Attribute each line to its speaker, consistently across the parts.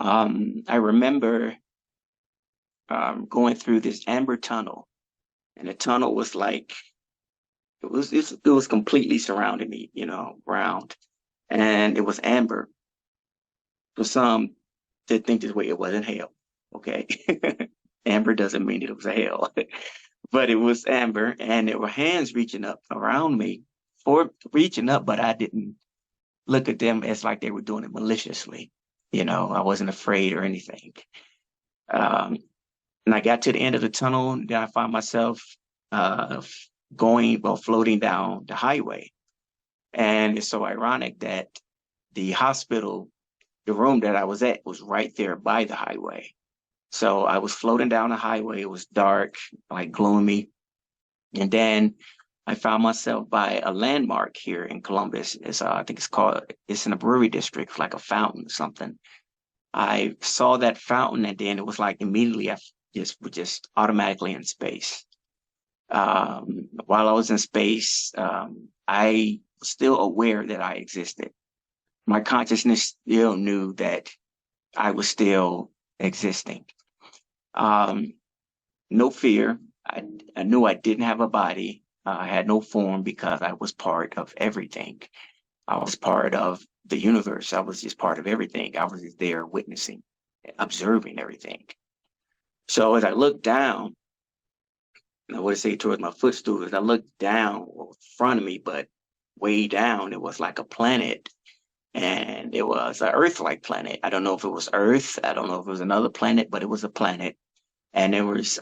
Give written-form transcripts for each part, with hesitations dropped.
Speaker 1: I remember going through this amber tunnel, and the tunnel was like it was completely surrounding me, round, and it was amber. For some to think this way, it wasn't hell. Okay, amber doesn't mean it was a hell, but it was amber, and there were hands reaching up around me, for reaching up, but I didn't look at them as like they were doing it maliciously. I wasn't afraid or anything. Um, and I got to the end of the tunnel, and then I found myself uh, floating down the highway. And it's so ironic that the hospital, the room that I was at, was right there by the highway. So I was floating down the highway. It was dark, like gloomy. And then I found myself by a landmark here in Columbus. I think it's in a brewery district, like a fountain or something. I saw that fountain, and then it was like immediately I just was just automatically in space. While I was in space, I was still aware that I existed. My consciousness still knew that I was still existing. Um, no fear. I knew I didn't have a body. I had no form because I was part of everything. I was part of the universe. I was just part of everything. I was just there witnessing, observing everything. So as I looked down, I would say towards my footstool, as I looked down, well, in front of me, but way down, it was like a planet. And it was an Earth-like planet. I don't know if it was Earth. I don't know if it was another planet, but it was a planet. And there was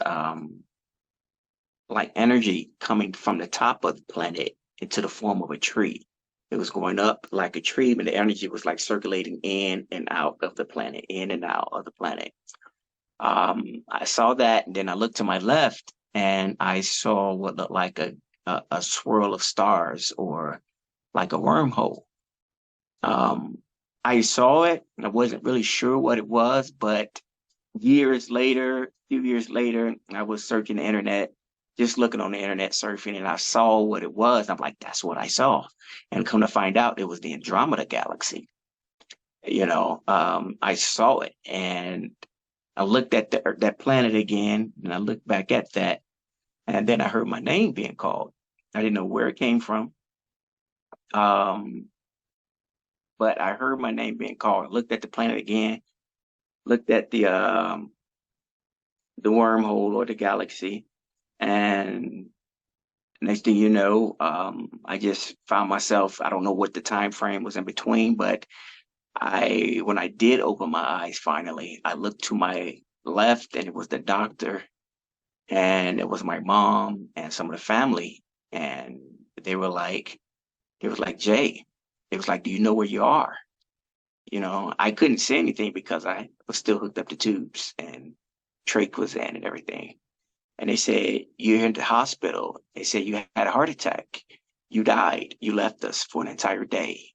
Speaker 1: like energy coming from the top of the planet into the form of a tree. It was going up like a tree, but the energy was like circulating in and out of the planet, in and out of the planet. I saw that, and then I looked to my left, and I saw what looked like a swirl of stars or like a wormhole. Um, I saw it, and I wasn't really sure what it was, but few years later, I was searching the internet, just looking on the internet, surfing, and I saw what it was. I'm like, that's what I saw. And come to find out, it was the Andromeda galaxy. I saw it, and I looked at that planet again, and I looked back at that, and then I heard my name being called. I didn't know where it came from, um, but I heard my name being called. I looked at the planet again, looked at the wormhole or the galaxy, and next thing you know, I just found myself. I don't know what the time frame was in between, but when I did open my eyes finally, I looked to my left, and it was the doctor, and it was my mom and some of the family, and they were like, Jay, it was like, do you know where you are? I couldn't say anything because I was still hooked up to tubes, and trach was in and everything. And they said, you're in the hospital. They said you had a heart attack. You died. You left us for an entire day.